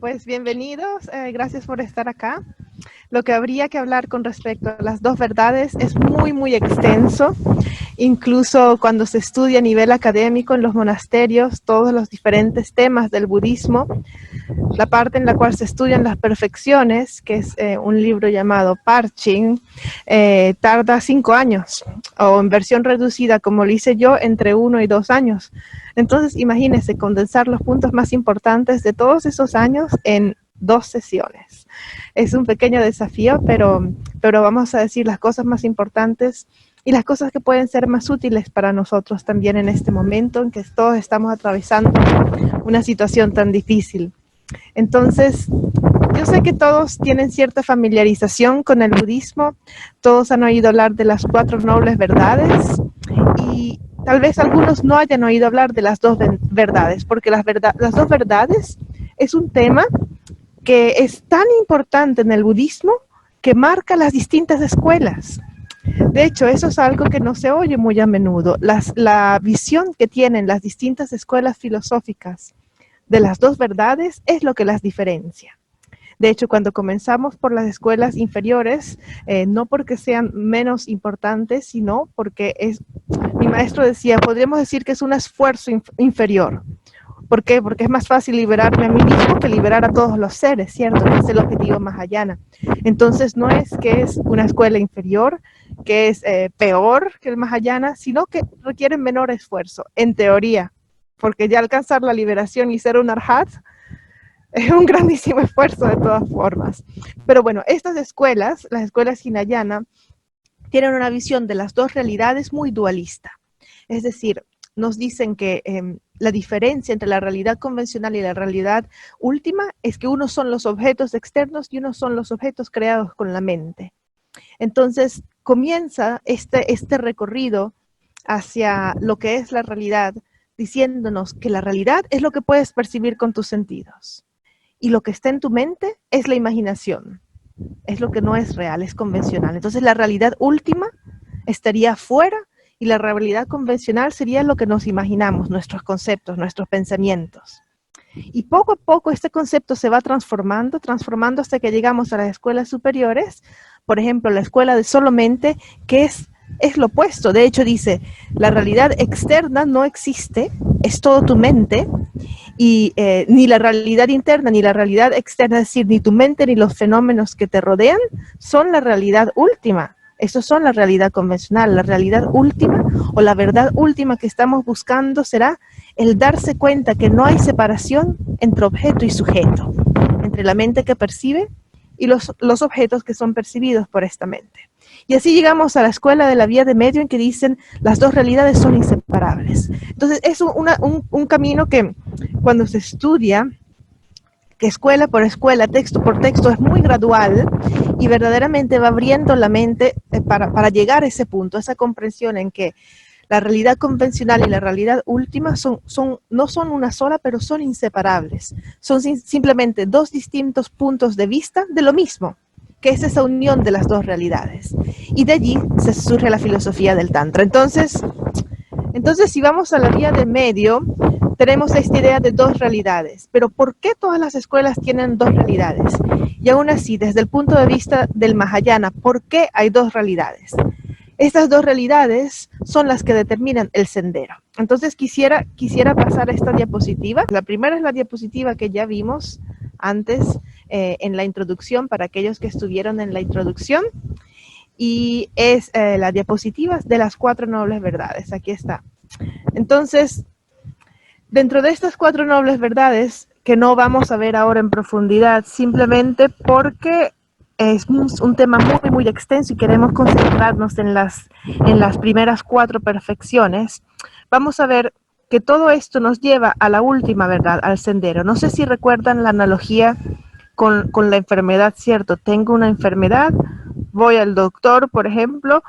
Pues bienvenidos, gracias por estar acá. Lo que habría que hablar con respecto a las dos verdades es muy extenso. Incluso cuando se estudia a nivel académico en los monasterios, todos los diferentes temas del budismo, la parte en la cual se estudian las perfecciones, que es un libro llamado Parching, tarda 5 años, o en versión reducida, como lo hice yo, entre 1 y 2 años. Entonces, imagínense condensar los puntos más importantes de todos esos años en 2 sesiones. Es un pequeño desafío, pero vamos a decir las cosas más importantes y las cosas que pueden ser más útiles para nosotros también en este momento en que todos estamos atravesando una situación tan difícil. Entonces, yo sé que todos tienen cierta familiarización con el budismo, todos han oído hablar de las 4 nobles verdades y tal vez algunos no hayan oído hablar de las 2 verdades, porque las 2 verdades es un tema que es tan importante en el budismo que marca las distintas escuelas. De hecho, eso es algo que no se oye muy a menudo. La visión que tienen las distintas escuelas filosóficas de las 2 verdades es lo que las diferencia. De hecho, cuando comenzamos por las escuelas inferiores, no porque sean menos importantes, sino porque mi maestro decía, podríamos decir que es un esfuerzo inferior. ¿Por qué? Porque es más fácil liberarme a mí mismo que liberar a todos los seres, ¿cierto? Que es el objetivo Mahayana. Entonces, no es que es una escuela inferior, que es peor que el Mahayana, sino que requiere menor esfuerzo, en teoría. Porque ya alcanzar la liberación y ser un arhat es un grandísimo esfuerzo de todas formas. Pero bueno, estas escuelas, las escuelas Hinayana, tienen una visión de las 2 realidades muy dualista. Es decir, nos dicen que la diferencia entre la realidad convencional y la realidad última es que unos son los objetos externos y unos son los objetos creados con la mente. Entonces, comienza este recorrido hacia lo que es la realidad, diciéndonos que la realidad es lo que puedes percibir con tus sentidos. Y lo que está en tu mente es la imaginación. Es lo que no es real, es convencional. Entonces la realidad última estaría afuera y la realidad convencional sería lo que nos imaginamos, nuestros conceptos, nuestros pensamientos. Y poco a poco este concepto se va transformando hasta que llegamos a las escuelas superiores, por ejemplo, la escuela de solo mente, que es lo opuesto. De hecho, dice, la realidad externa no existe, es todo tu mente, y ni la realidad interna ni la realidad externa, es decir, ni tu mente ni los fenómenos que te rodean, son la realidad última. Esos son la realidad convencional. La realidad última o la verdad última que estamos buscando será el darse cuenta que no hay separación entre objeto y sujeto, entre la mente que percibe y los objetos que son percibidos por esta mente. Y así llegamos a la escuela de la vía de medio en que dicen las 2 realidades son inseparables. Entonces es un camino que cuando se estudia, que escuela por escuela, texto por texto, es muy gradual y verdaderamente va abriendo la mente para llegar a ese punto, a esa comprensión en que la realidad convencional y la realidad última no son una sola, pero son inseparables. Son simplemente 2 distintos puntos de vista de lo mismo, que es esa unión de las 2 realidades. Y de allí se surge la filosofía del Tantra. Entonces, si vamos a la vía de medio, tenemos esta idea de 2 realidades. Pero ¿por qué todas las escuelas tienen 2 realidades? Y aún así, desde el punto de vista del Mahayana, ¿por qué hay 2 realidades? Estas 2 realidades son las que determinan el sendero. Entonces quisiera pasar a esta diapositiva. La primera es la diapositiva que ya vimos antes en la introducción, para aquellos que estuvieron en la introducción. Y es la diapositiva de las 4 nobles verdades. Aquí está. Entonces, dentro de estas 4 nobles verdades, que no vamos a ver ahora en profundidad, simplemente porque es un tema muy extenso y queremos concentrarnos en las primeras 4 perfecciones, vamos a ver que todo esto nos lleva a la última verdad, al sendero. No sé si recuerdan la analogía con la enfermedad, ¿cierto? Tengo una enfermedad, voy al doctor, por ejemplo,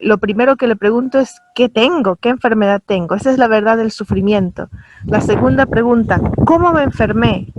lo primero que le pregunto es, ¿qué tengo? ¿Qué enfermedad tengo? Esa es la verdad del sufrimiento. La segunda pregunta, ¿cómo me enfermé?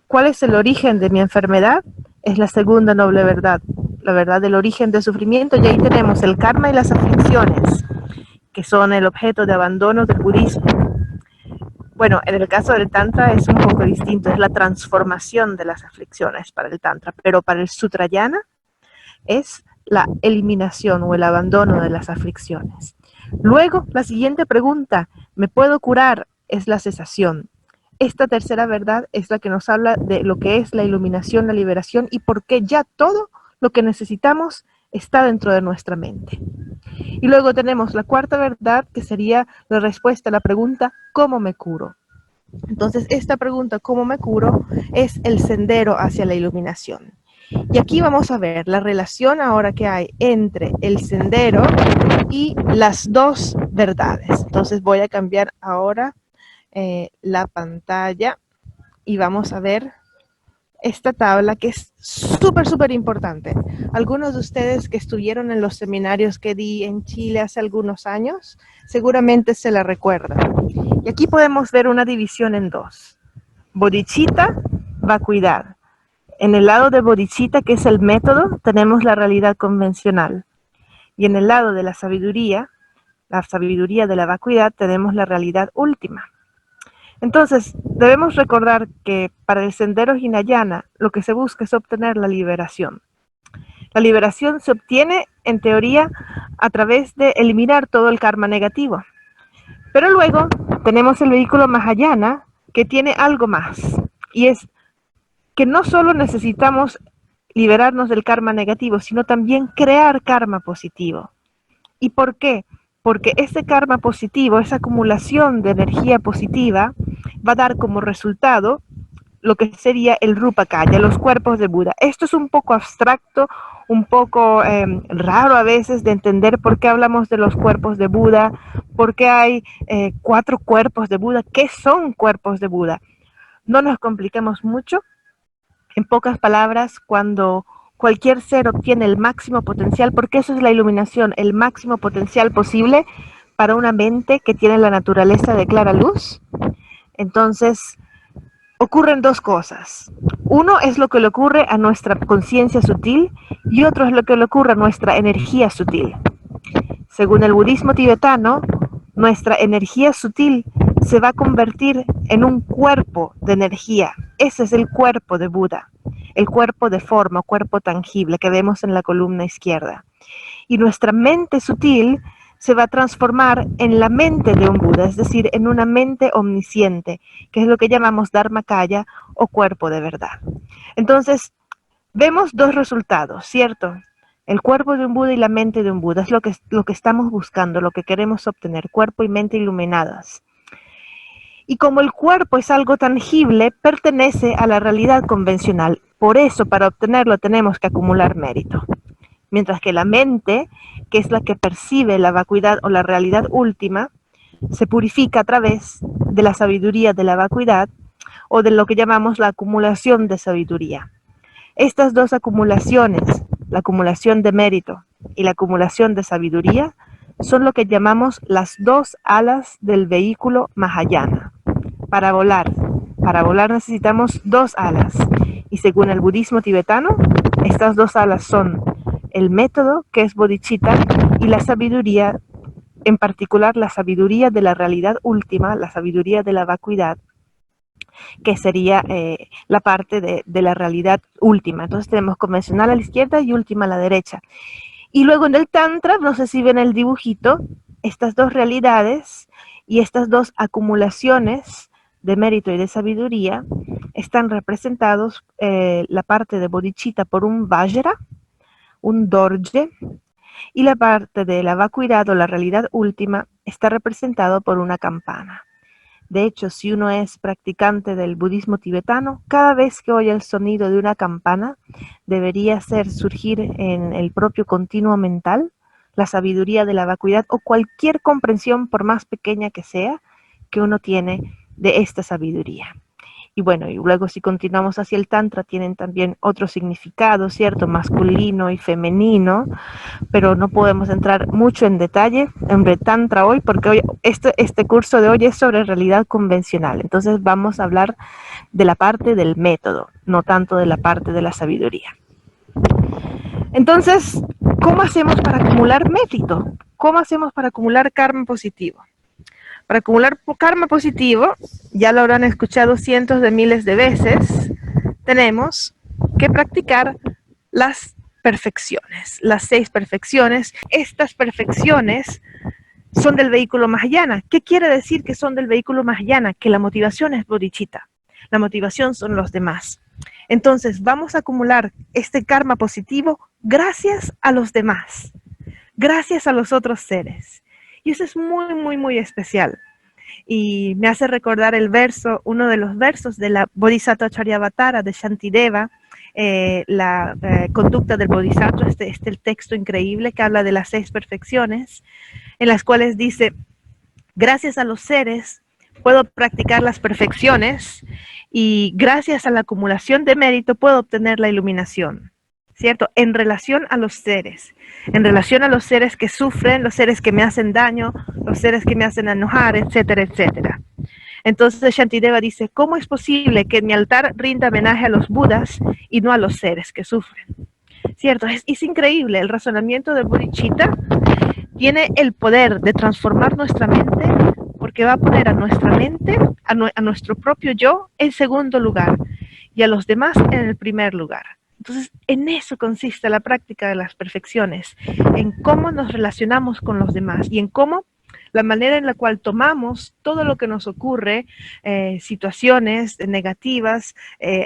¿Cuál es el origen de mi enfermedad? Es la segunda noble verdad, la verdad del origen del sufrimiento. Y ahí tenemos el karma y las aflicciones, que son el objeto de abandono del budismo. Bueno, en el caso del Tantra es un poco distinto, es la transformación de las aflicciones para el Tantra, pero para el Sutrayana es la eliminación o el abandono de las aflicciones. Luego, la siguiente pregunta, ¿me puedo curar? Es la cesación. Esta tercera verdad es la que nos habla de lo que es la iluminación, la liberación y por qué ya todo lo que necesitamos está dentro de nuestra mente. Y luego tenemos la cuarta verdad, que sería la respuesta a la pregunta, ¿cómo me curo? Entonces, esta pregunta, ¿cómo me curo?, es el sendero hacia la iluminación. Y aquí vamos a ver la relación ahora que hay entre el sendero y las dos verdades. Entonces voy a cambiar ahora la pantalla y vamos a ver esta tabla que es súper importante. Algunos de ustedes que estuvieron en los seminarios que di en Chile hace algunos años, seguramente se la recuerdan. Y aquí podemos ver una división en dos. Bodhicitta, vacuidad. En el lado de bodhicitta, que es el método, tenemos la realidad convencional. Y en el lado de la sabiduría de la vacuidad, tenemos la realidad última. Entonces, debemos recordar que para el sendero Hinayana, lo que se busca es obtener la liberación. La liberación se obtiene, en teoría, a través de eliminar todo el karma negativo. Pero luego tenemos el vehículo Mahayana, que tiene algo más, y es que no solo necesitamos liberarnos del karma negativo, sino también crear karma positivo. ¿Y por qué? Porque ese karma positivo, esa acumulación de energía positiva, va a dar como resultado lo que sería el Rupakaya, los cuerpos de Buda. Esto es un poco abstracto, un poco raro a veces de entender por qué hablamos de los cuerpos de Buda, por qué hay 4 cuerpos de Buda, qué son cuerpos de Buda. No nos compliquemos mucho. En pocas palabras, cuando cualquier ser obtiene el máximo potencial, porque eso es la iluminación, el máximo potencial posible para una mente que tiene la naturaleza de clara luz, entonces ocurren dos cosas. Uno es lo que le ocurre a nuestra conciencia sutil y otro es lo que le ocurre a nuestra energía sutil. Según el budismo tibetano, nuestra energía sutil se va a convertir en un cuerpo de energía. Ese es el cuerpo de Buda, el cuerpo de forma, cuerpo tangible que vemos en la columna izquierda. Y nuestra mente sutil se va a transformar en la mente de un Buda, es decir, en una mente omnisciente, que es lo que llamamos Dharmakaya o cuerpo de verdad. Entonces, vemos dos resultados, ¿cierto? El cuerpo de un Buda y la mente de un Buda es lo que estamos buscando, lo que queremos obtener, cuerpo y mente iluminadas. Y como el cuerpo es algo tangible, pertenece a la realidad convencional. Por eso, para obtenerlo, tenemos que acumular mérito. Mientras que la mente, que es la que percibe la vacuidad o la realidad última, se purifica a través de la sabiduría de la vacuidad o de lo que llamamos la acumulación de sabiduría. Estas dos acumulaciones, la acumulación de mérito y la acumulación de sabiduría, son lo que llamamos las dos alas del vehículo Mahayana. Para volar necesitamos dos alas. Y según el budismo tibetano, estas dos alas son el método, que es bodhicitta, y la sabiduría, en particular la sabiduría de la realidad última, la sabiduría de la vacuidad, que sería la parte de la realidad última. Entonces tenemos convencional a la izquierda y última a la derecha. Y luego en el Tantra, no sé si ven el dibujito, estas dos realidades y estas dos acumulaciones de mérito y de sabiduría están representados la parte de bodhicitta por un vajra, un dorje, y la parte de la vacuidad o la realidad última está representado por una campana. De hecho, si uno es practicante del budismo tibetano, cada vez que oye el sonido de una campana, debería hacer surgir en el propio continuo mental la sabiduría de la vacuidad o cualquier comprensión, por más pequeña que sea, que uno tiene de esta sabiduría. Y bueno, y luego si continuamos hacia el Tantra, tienen también otro significado, ¿cierto? Masculino y femenino, pero no podemos entrar mucho en detalle en el Tantra hoy, porque hoy este curso de hoy es sobre realidad convencional. Entonces vamos a hablar de la parte del método, no tanto de la parte de la sabiduría. Entonces, ¿cómo hacemos para acumular mérito? ¿Cómo hacemos para acumular karma positivo? Para acumular karma positivo, ya lo habrán escuchado cientos de miles de veces, tenemos que practicar las perfecciones, las 6 perfecciones. Estas perfecciones son del vehículo Mahayana. ¿Qué quiere decir que son del vehículo Mahayana? Que la motivación es bodhicitta. La motivación son los demás. Entonces, vamos a acumular este karma positivo gracias a los demás, gracias a los otros seres. Y eso es muy, muy, muy especial. Y me hace recordar el verso, uno de los versos de la Bodhisattva Charyavatara de Shantideva, la conducta del Bodhisattva, el texto increíble que habla de las 6 perfecciones, en las cuales dice, gracias a los seres puedo practicar las perfecciones y gracias a la acumulación de mérito puedo obtener la iluminación, ¿cierto? En relación a los seres que sufren, los seres que me hacen daño, los seres que me hacen enojar, etcétera, etcétera. Entonces Shantideva dice, ¿cómo es posible que en mi altar rinda homenaje a los Budas y no a los seres que sufren? ¿Cierto? Es increíble, el razonamiento de bodhicitta tiene el poder de transformar nuestra mente porque va a poner a nuestra mente, a nuestro propio yo en segundo lugar y a los demás en el primer lugar. Entonces, en eso consiste la práctica de las perfecciones, en cómo nos relacionamos con los demás y en cómo la manera en la cual tomamos todo lo que nos ocurre, situaciones negativas,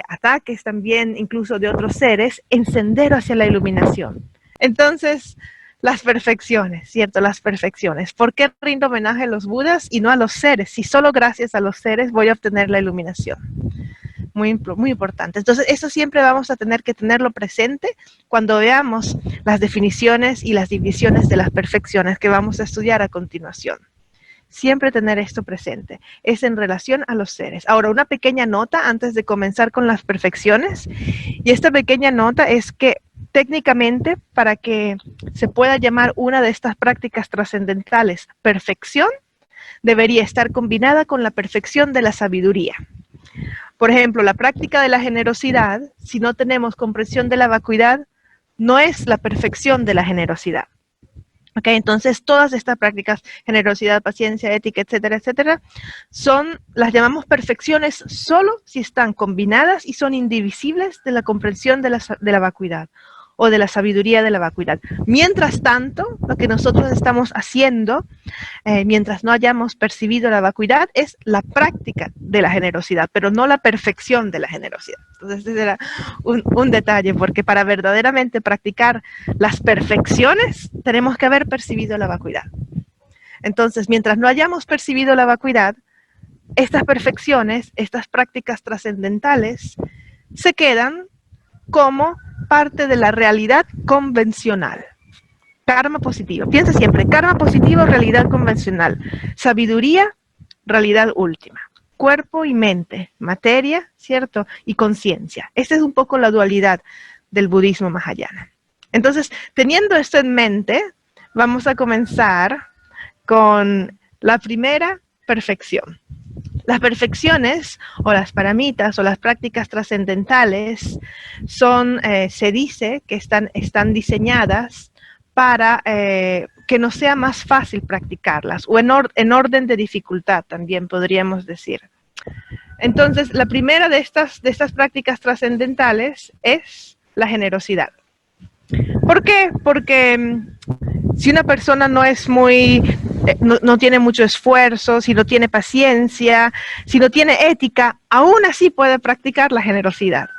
ataques también incluso de otros seres, en sendero hacia la iluminación. Entonces, las perfecciones, ¿cierto? Las perfecciones. ¿Por qué rindo homenaje a los Budas y no a los seres? Si solo gracias a los seres voy a obtener la iluminación. Muy, muy importante. Entonces, eso siempre vamos a tener que tenerlo presente cuando veamos las definiciones y las divisiones de las perfecciones que vamos a estudiar a continuación. Siempre tener esto presente. Es en relación a los seres. Ahora, una pequeña nota antes de comenzar con las perfecciones. Y esta pequeña nota es que técnicamente, para que se pueda llamar una de estas prácticas trascendentales perfección, debería estar combinada con la perfección de la sabiduría. Por ejemplo, la práctica de la generosidad, si no tenemos comprensión de la vacuidad, no es la perfección de la generosidad. Okay, entonces todas estas prácticas, generosidad, paciencia, ética, etcétera, etcétera, las llamamos perfecciones solo si están combinadas y son indivisibles de la comprensión de la vacuidad o de la sabiduría de la vacuidad. Mientras tanto, lo que nosotros estamos haciendo, mientras no hayamos percibido la vacuidad, es la práctica de la generosidad, pero no la perfección de la generosidad. Entonces, ese era un detalle, porque para verdaderamente practicar las perfecciones, tenemos que haber percibido la vacuidad. Entonces, mientras no hayamos percibido la vacuidad, estas perfecciones, estas prácticas trascendentales, se quedan como parte de la realidad convencional. Karma positivo. Piensa siempre, karma positivo, realidad convencional. Sabiduría, realidad última. Cuerpo y mente, materia, ¿cierto? Y conciencia. Esta es un poco la dualidad del budismo mahayana. Entonces, teniendo esto en mente, vamos a comenzar con la primera perfección. Las perfecciones o las paramitas o las prácticas trascendentales se dice que están diseñadas para que nos sea más fácil practicarlas o en orden de dificultad también podríamos decir. Entonces, la primera de estas prácticas trascendentales es la generosidad. ¿Por qué? Porque si una persona no tiene mucho esfuerzo, si no tiene paciencia, si no tiene ética, aún así puede practicar la generosidad.